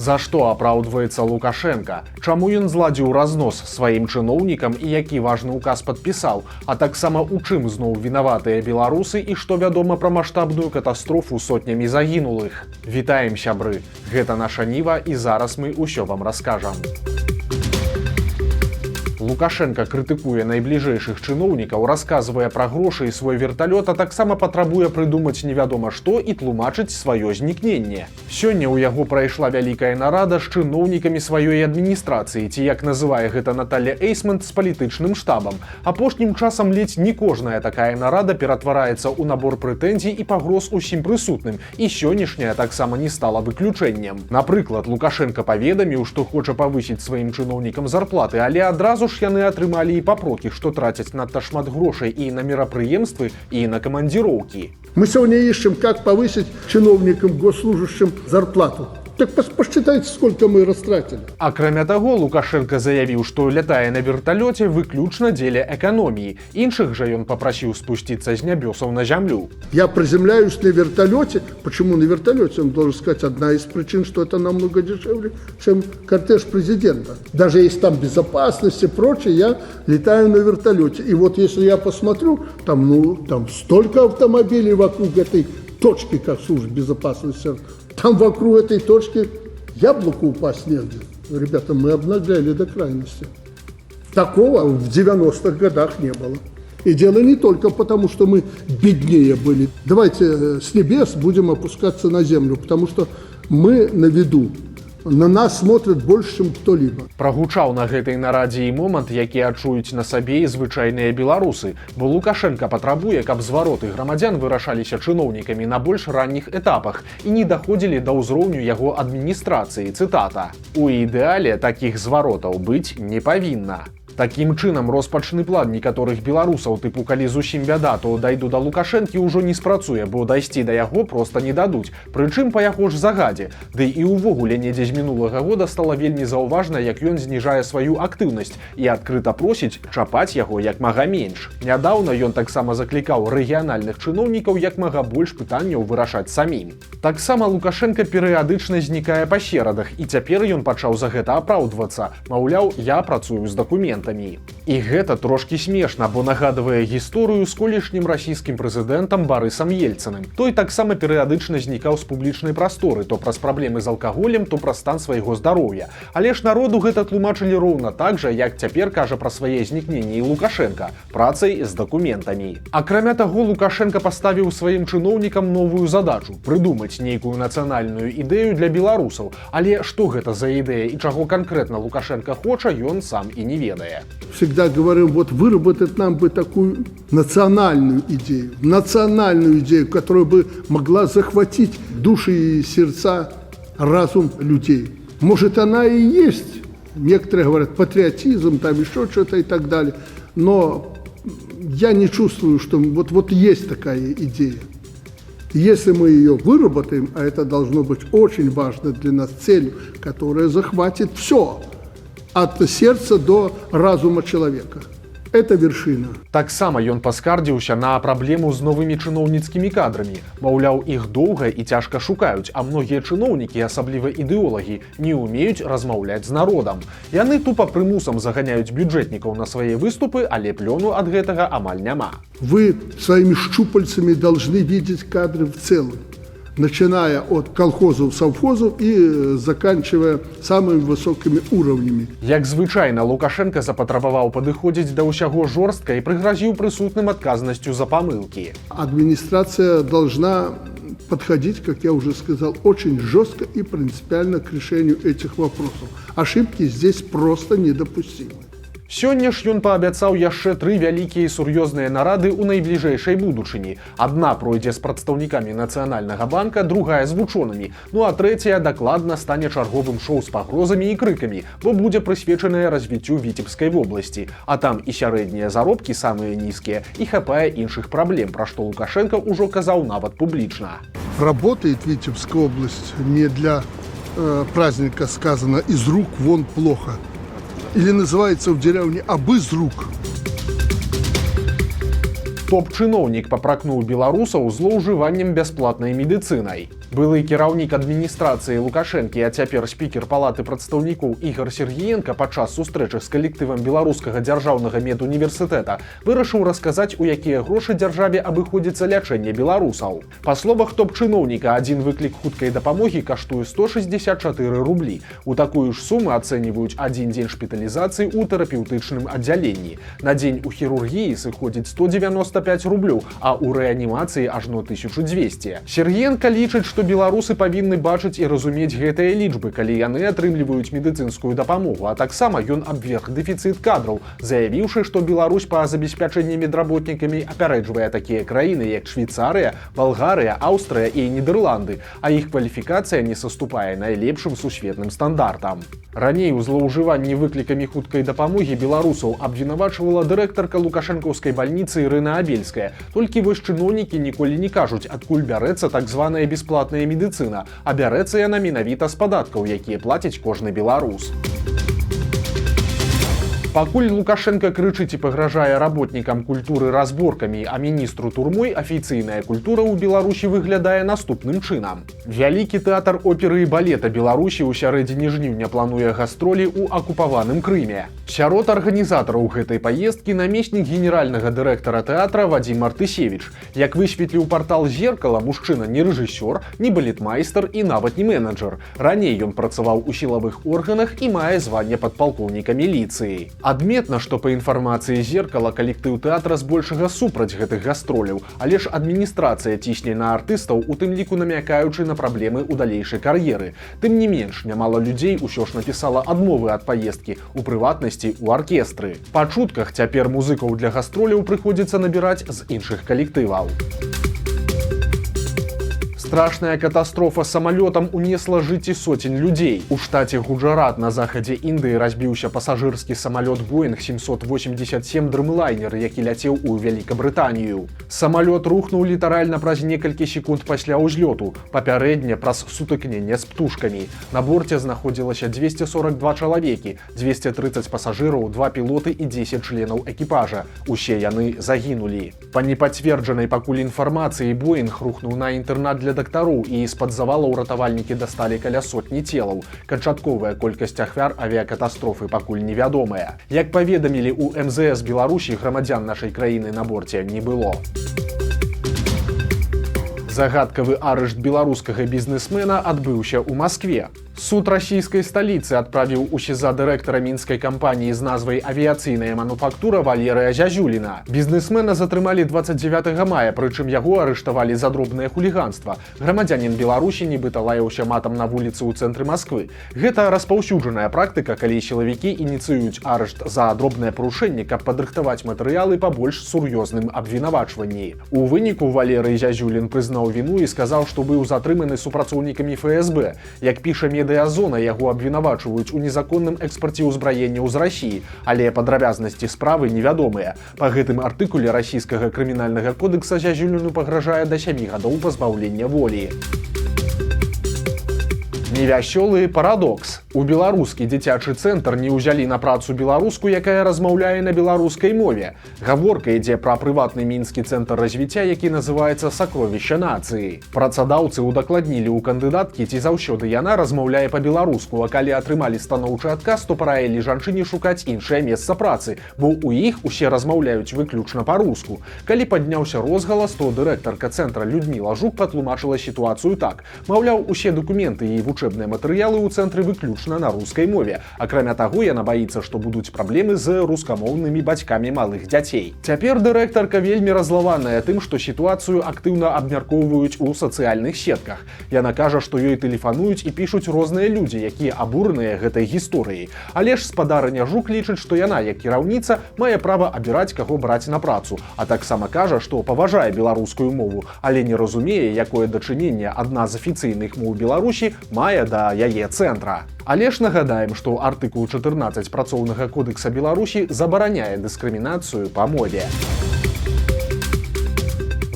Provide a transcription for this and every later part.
За што апраўдваецца Лукашенко? Чаму ён зладзіў разнос сваім чыноўнікам і які важны указ падпісаў? А таксама у чым зноў вінаватыя беларусы і што вядома пра маштабную катастрофу сотнямі загінулых? Вітаем, сябры! Гэта наша Ніва і зараз мы ўсё вам раскажам. Лукашенко крытыкуе найбліжэйшых чыноўнікаў, расказвае пра грошы і свой верталёт, а таксама патрабуе прыдумаць невядома што і тлумачыць сваё знікненне. Сёння ў яго прайшла вялікая нарада з чыноўнікамі сваёй адміністрацыі, ці як называе гэта Наталля Эйсмент, з палітычным штабам. Апошнім часам ледзь не кожная такая нарада ператвараецца ў набор прэтэнзій і пагроз усім прысутным, і сённяшняя таксама не стала выключэннем. Напрыклад, Лукашенко паведаміў, што хоча павысіць сваім чыноўнікам зарплаты, але адразу ж яны атрымалі і папрокі, што трацяць надта шмат грошай і на мерапрыемствы, і на камандзіроўкі. Мы сегодня ищем, как повысить чиновникам, госслужащим зарплату. Так посчитайте, сколько мы растратили. Акрамя таго, Лукашенко заявіў, што лятае на верталёце выключна дзеля эканоміі. Іншых жа ён папрасіў спусціцца з нябёсаў на зямлю. Я приземляюсь на вертолете. Почему на вертолете? Он должен сказать, одна из причин, что это намного дешевле, чем кортеж президента. Даже если там безопасность и прочее, я летаю на вертолете. И вот если я посмотрю, там столько автомобилей вокруг этой точки, как служба безопасности. Там вокруг этой точки яблоку упасть негде. Ребята, мы обнагляли до крайности. Такого в 90-х годах не было. И дело не только потому, что мы беднее были. Давайте с небес будем опускаться на землю, потому что мы на виду. На нас смотрят больше, чем кто-либо. Прагучаў на гэтай нарадзе і момант, які адчуюць на сабе і звычайныя беларусы, бо Лукашенко патрабуе, каб звароты грамадзян вырашаліся чыноўнікамі на больш ранніх этапах і не даходзілі да ўзроўню яго адміністрацыі, цытата. У ідэале такіх зваротаў быць не павінна. Такім чынам, роспачны план некаторых беларусаў, тыпу калі зусім бяда, то дайду да Лукашэнкі ўжо не спрацуе, бо дайсці да яго проста не дадуць. Прычым па яго ж загадзе. Ды і ўвогуле недзе з мінулага года стала вельмі заўважна, як ён зніжае сваю актыўнасць і адкрыта просіць чапаць яго як мага менш. Нядаўна ён таксама заклікаў рэгіянальных чыноўнікаў як мага больш пытанняў вырашаць самім. Таксама Лукашенко перыядычна знікае па серадах, і цяпер ён пачаў за гэта апраўдвацца. Маўляў, я працую з дакументамі. І гэта трошкі смешна, бо нагадвае гісторыю з колішнім расійскім прэзідэнтам Барысам Ельцыным. Той таксама перыядычна знікаў з публічнай прасторы, то праз праблемы з алкаголем, то праз стан свайго здароўя. Але ж народу гэта тлумачылі роўна так жа, як цяпер кажа пра свае знікненні і Лукашенко, працай з дакументамі. Акрамя таго, Лукашенко паставіў сваім чыноўнікам новую задачу – прыдумаць нейкую нацыянальную ідэю для беларусаў. Але што гэта за ідэя і чаго канкрэтна Лукашенко хоча, ён сам і не ведае. Всегда говорим, вот выработать нам бы такую национальную идею, которая бы могла захватить души и сердца, разум людей. Может, она и есть, некоторые говорят, патриотизм, там еще что-то и так далее, но я не чувствую, что вот есть такая идея. Если мы ее выработаем, а это должно быть очень важно для нас целью, которая захватит все, от сердца до разума человека. Это вершина. Таксама ён паскардзіўся на праблему з новымі чыноўніцкімі кадрамі. Маўляў, іх доўга і цяжка шукаюць, а многія чыноўнікі, асабліва ідэолагі, не ўмеюць размаўляць з народам. Яны тупа прымусам заганяюць бюджэтнікаў на свае выступы, але плёну ад гэтага амаль няма. Вы своими щупальцами должны видеть кадры в целом, начиная от колхозов, совхозов и заканчивая самыми высокими уровнями. Як звычайна, Лукашенко запатрабаваў падыходзіць да ўсяго жорстка і прыгразіў прысутным адказнасцю за памылкі. Администрация должна подходить, как я уже сказал, очень жестко и принципиально к решению этих вопросов. Ошибки здесь просто недопустимы. Сёння ж ён паабяцаў яшчэ 3 вялікія і сур'ёзныя нарады ў найбліжэйшай будучыні. Адна пройдзе з прадстаўнікамі Нацыянальнага банка, другая з вучонымі, ну а трэцяя дакладна стане чарговым шоу з пагрозамі і крыкамі, бо будзе прысвечаная развіццю Віцебскай вобласці. А там і сярэднія заробкі самыя нізкія, і хапае іншых праблем, пра што Лукашенко ўжо казаў нават публічна. Работает Витебская область не для праздника, сказано, из рук вон плохо. Или называется в деревне «абы з рук». Топ-чыноўнік папракнуў беларусаў злоўжываннем бясплатнай медыцынай. Былы кіраўнік адміністрацыі Лукашэнкі, а цяпер спікер палаты прадстаўнікоў Ігор Сергіенка падчас сустрэчы з калектывам беларускага дзяржаўнага медуніверсітэта вырашыў расказаць, у якія грошы дзяржаве абыходзіцца лячэнне беларусаў. Па словах топ-чыноўніка, адзін выклік хуткай дапамогі каштуе 164 рублі. У такую ж суму ацэньваюць адзін дзень шпіталізацыі ў тэрапеўтычным аддзяленні. На дзень у хірургіі сыходзіць 195 рублёў, а ў рэанімацыі ажно 1200. Сергіенка лічыць, што беларусы павінны бачыць і разумець гэтыя лічбы, калі яны атрымліваюць медыцынскую дапамогу, а таксама ён абверг дэфіцыт кадраў, заявіўшы, што Беларусь па забеспячэнні медработнікамі апярэджвае такія краіны, як Швейцарыя, Балгарыя, Аўстрыя і Нідерланды, а іх кваліфікацыя не саступае найлепшым сусветным стандартам. Раней у злоўжыванні выклікамі хуткай дапамогі беларусаў абвінавачвала дырэктарка лукашэнкаўскай бальніцы Ірына Абельская. Толькі вось чыноўнікі ніколі не кажуць, адкуль бярэцца так званая бясплатная медыцына, а бярэцца яна менавіта з падаткаў, якія плаціць кожны беларус. Пакуль Лукашенко крычыць і пагражае работнікам культуры разборкамі, а міністру турмой, афіцыйная культура ў Беларусі выглядае наступным чынам. Вялікі тэатр оперы і балета Беларусі ў сярэдзіне жніўня плануе гастролі ў акупаваным Крыме. Сярод арганізатараў гэтай паездкі намеснік генеральнага дырэктара тэатра Вадзім Мартысевіч. Як высветліў партал «Зеркала», мужчына не рэжысёр, не балетмайстар і нават не менеджер. Раней ён працаваў у сілавых органах і мае званне падпалкоўніка міліцыі. Адметна, што па інфармацыі «Зеркала» калектыў тэатра збольшага супраць гэтых гастроляў, але ж адміністрацыя цісне на артыстаў, у тым ліку намякаючы на праблемы ў далейшай кар'еры. Тым не менш, нямала людзей усё ж напісала адмовы ад паездкі, у прыватнасці ў аркестры. Па чутках, цяпер музыкаў для гастроляў прыходзіцца набіраць з іншых калектываў. Страшная катастрофа с самолетом унесла жыцці сотень людзей. У штаце Гуджарат на захадзе Індыі разбіўся пасажырскі самолет Boeing 787 Dreamliner, які ляцеў у Вялікабрытанію. Самолет рухнуў літаральна праз некалькі секунд пасля ўзлёту, папярэдне праз сутыкненне з птушкамі. На борце знаходзілася 242 чалавекі, 230 пасажыраў, 2 пілоты і 10 членаў экіпажа. Усе яны загінулі. Па непацверджанай пакуль інфармацыі, Boeing рухнуў на інтэрнат для дактароў і з-пад завалаў ратавальнікі дасталі каля сотні целаў. Канчатковая колькасць ахвяр авіякатастрофы пакуль невядомая. Як паведамілі ў МЗС Беларусі, грамадзян нашай краіны на борце не было. Загадкавы арышт беларускага бізнесмена адбыўся ў Маскве. Суд расійскай сталіцы адправіў у СІЗА дырэктара мінскай кампаніі з назвай «Авіяцыйная мануфактура» Валерыя Зязюліна. Бізнесмена затрымалі 29 мая, прычым яго арыштавалі за дробнае хуліганства. Грамадзянін Беларусі нібыта лаяўся матам на вуліцы ў цэнтры Масквы. Гэта распаўсюджаная практыка, калі сілавікі ініцыююць арышт за дробнае парушэнне, каб падрыхтаваць матэрыялы па больш сур'ёзным абвінавачванні. У выніку Валерый Зязюлін прызнаў віну і сказаў, што быў затрыманы супрацоўнікамі ФСБ. Як піша Медыазона, яго абвінавачваюць у незаконным экспарце ўзбраенняў з Расіі, але падрабязнасці справы невядомыя. Па гэтым артыкуле расійскага крымінальнага кодекса Зязюліну пагражае да 7 гадоў пазбаўлення волі. Невясёлы парадокс. У беларускі дзіцячы цэнтр не ўзялі на працу беларуску, якая размаўляе на беларускай мове. Гаворка ідзе пра прыватны мінскі цэнтр развіцця, які называецца «Сакровішча нацыі». Працадаўцы удакладнілі ў кандыдаткі, ці заўсёды яна размаўляе па-беларуску, а калі атрымалі станоўчы адказ, то параілі жанчыне шукаць іншае месца працы, бо ў іх усе размаўляюць выключна па-руску. Калі падняўся розгалас, то дырэктарка цэнтра Людміла Жук патлумачыла сітуацыю так. Маўляў, усе дакументы і вучэбныя матэрыялы ў цэнтры выключна на рускай мове. Акрамя таго, яна баіцца, што будуць праблемы з рускамоўнымі бацькамі малых дзяцей. Цяпер дырэктарка вельмі разлаваная тым, што сітуацыю актыўна абмяркоўваюць у сацыяльных сетках. Яна кажа, што ёй тэлефануюць і пішуць розныя людзі, якія абураныя гэтай гісторыяй. Але ж спадарыня Жук лічыць, што яна, як кіраўніца, мае права абіраць, каго браць на працу, а таксама кажа, што паважае беларускую мову, але не разумее, якое дачыненне адна з афіцыйных моў Беларусі мае да яе цэнтра. Але ж нагадаем, што артыкул 14 працоўнага кодекса Беларусі забараняе дыскрымінацыю па мове.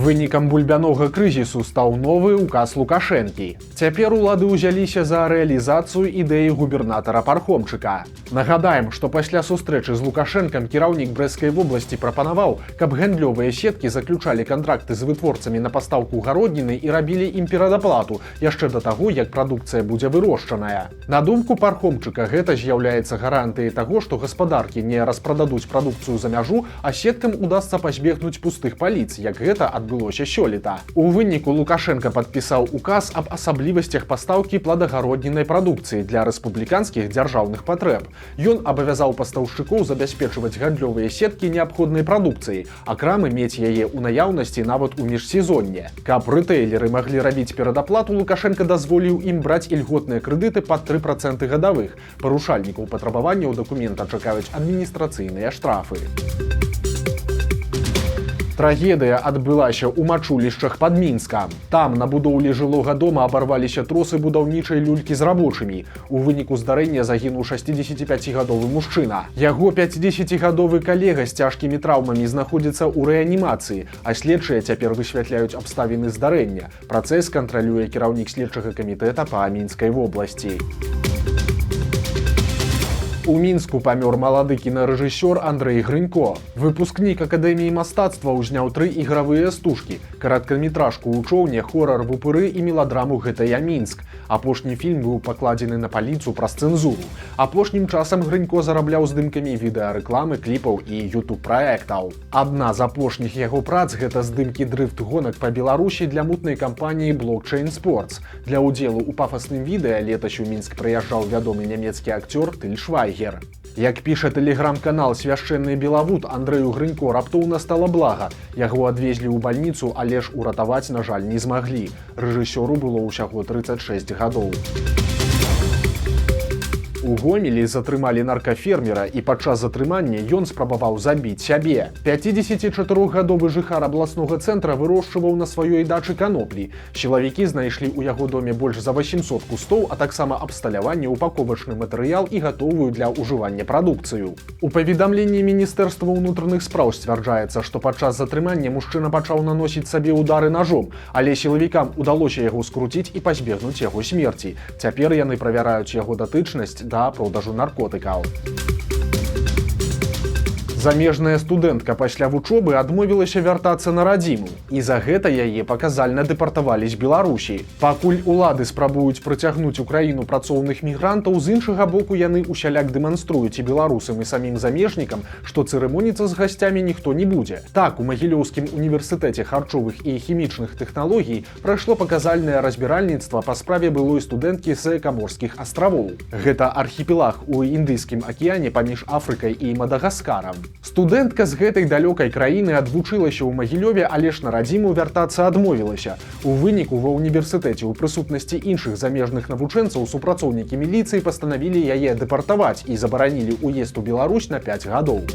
Вынікам бульбянога крызісу стаў новы указ Лукашэнкі. Цяпер улады ўзяліся за рэалізацыю ідэі губернатара Пархомчыка. Нагадаем, што пасля сустрэчы з Лукашэнкам кіраўнік Брэсцкай вобласці прапанаваў, каб гандлёвыя сеткі заключалі кантракты з вытворцамі на пастаўку гародніны і рабілі ім перадаплату яшчэ да таго, як прадукцыя будзе вырошчаная. На думку Пархомчыка, гэта з'яўляецца гарантыяй таго, што гаспадаркі не распрададуць прадукцыю за мяжу, а сеткам удасца пазбегнуць пустых паліц, як гэта адбылося сёлета. У выніку Лукашенко падпісаў указ аб асаблівасцях пастаўкі пладагароднінай прадукцыі для рэспубліканскіх дзяржаўных патрэб. Ён абавязаў пастаўшчыкоў забяспечваць гандлёвыя сеткі неабходнай прадукцыяй, а крамы мець яе ў наяўнасці нават у міжсезонне. Каб рэтэйлеры маглі рабіць перадаплату, Лукашенко дазволіў ім браць ільготныя крэдыты пад 3% гадавых. Парушальнікаў патрабаванняў дакумента чакаюць адміністрацыйныя штрафы. Трагедыя адбылася ў мачулішчах пад Мінскам. Там на будоўлі жылога дома абарваліся тросы будаўнічай люлькі з рабочымі. У выніку здарэння загінуў 65-гадовы мужчына. Яго 50-гадовы калега з цяжкімі траўмамі знаходзіцца ў рэанімацыі, а следчыя цяпер высвятляюць абставіны здарэння. Працэс кантралюе кіраўнік следчага камітэта па Мінскай вобласці. У Мінску памёр малады кінарэжысёр Андрэй Грынько. Выпускнік Акадэміі мастацтва ўзняў 3 ігравыя стужкі, караткаметражку ў чоўне, хорар в упыры і меладраму «Гэта я Мінск». Апошні фільм быў пакладзены на паліцу праз цэнзуру. Апошнім часам Грынько зарабляў здымкамі відэарэкламы, кліпаў і ютуб-праектаў. Адна з апошніх яго прац – гэта здымкі дрыфт-гонак па Беларусі для мутнай кампаніі Blockchain Sports. Для ўдзелу ў пафасным відэа летась у Мінск прыязджаў вядомы нямецкі акцёр Тыль Швайгер. Як піша тэлеграм-канал «Свяшчэнны Белавуд», Андрэю Грынько раптоўна стала блага. Яго адвезлі ў бальніцу, але ж уратаваць, на жаль, не змаглі. Рэжысёру было ўсяго 36 гадоў. У Гомелі затрымалі наркафермера, і падчас затрымання ён спрабаваў забіць сябе. 54-гадовы жыхар абласнога цэнтра вырошчваў на сваёй дачы каноплі. Сілавікі знайшлі ў яго доме больш за 800 кустоў, а таксама абсталяванне, упаковачны матэрыял і гатовую для ўжывання прадукцыю. У паведамленні Міністэрства ўнутраных спраў сцвярджаецца, што падчас затрымання мужчына пачаў наносіць сабе ўдары нажом, але сілавікам удалося яго скруціць і пазбегнуць яго смерці. Цяпер яны правяраюць яго датычнасць да продажу наркотыкаў. Замежная студэнтка пасля вучобы адмовілася вяртацца на радзіму, і за гэта яе паказальна дэпартавалі з Беларусі. Пакуль улады спрабуюць прыцягнуць у краіну працоўных мігрантаў, з іншага боку яны усяляк дэманструюць і беларусам і самім замежнікам, што цырымоніцца з гасцямі ніхто не будзе. Так, у Магілёўскім універсітэце харчовых і хімічных тэхналогій прайшло паказальнае разбіральніцтва па справе былой студэнткі з Каморскіх астравоў. Гэта архіпелаг у Індыйскім акіяне паміж Афрыкай і Мадагаскарам. Студэнтка з гэтай далёкай краіны адвучылася ў Магілёве, але ж на радзіму вяртацца адмовілася. У выніку ва ўніверсітэце ў прысутнасці іншых замежных навучэнцаў супрацоўнікі міліцыі пастанавілі яе дэпартаваць і забаранілі ўезд у Беларусь на 5 гадоў.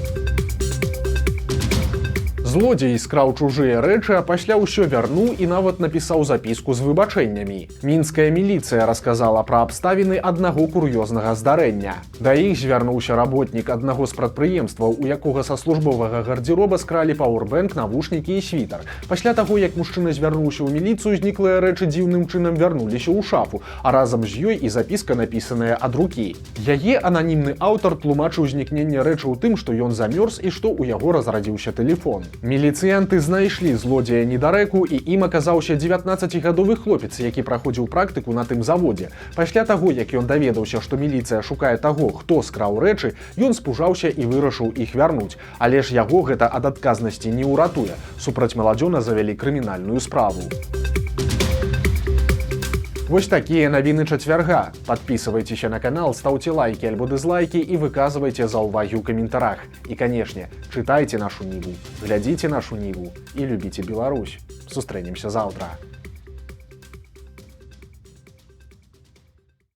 Злодзей скраў чужыя рэчы, а пасля ўсё вярнуў і нават напісаў запіску з выбачэннямі. Мінская міліцыя расказала пра абставіны аднаго кур'ёзнага здарэння. Да іх звярнуўся работнік аднаго з прадпрыемстваў, у якога са службовага гардзіроба скралі пауэрбэнк, навушнікі і світар. Пасля таго, як мужчына звярнуўся ў міліцыю, зніклыя рэчы дзіўным чынам вярнуліся ў шафу, а разам з ёй і запіска, напісаная ад рукі. Яе ананімны аўтар тлумачыў знікненне рэчаў тым, што ён замёрз і што ў яго разрадзіўся тэлефон. Міліцыянты знайшлі злодзея недарэку, і ім аказаўся 19-гадовы хлопец, які праходзіў практыку на тым заводзе. Пасля таго, як ён даведаўся, што міліцыя шукае таго, хто скраў рэчы, ён спужаўся і вырашыў іх вярнуць. Але ж яго гэта ад адказнасці не ўратуе. Супраць маладзёна завялі крымінальную справу. Вось такія навіны чацвярга. Падпісывайцеся на канал, стаўце лайкі альбо дызлайкі і выказвайце заўвагі ў каментарах. І, канешне, чытайце нашу ніву, глядзіце нашу ніву і любіце Беларусь. Сустрэнемся заўтра.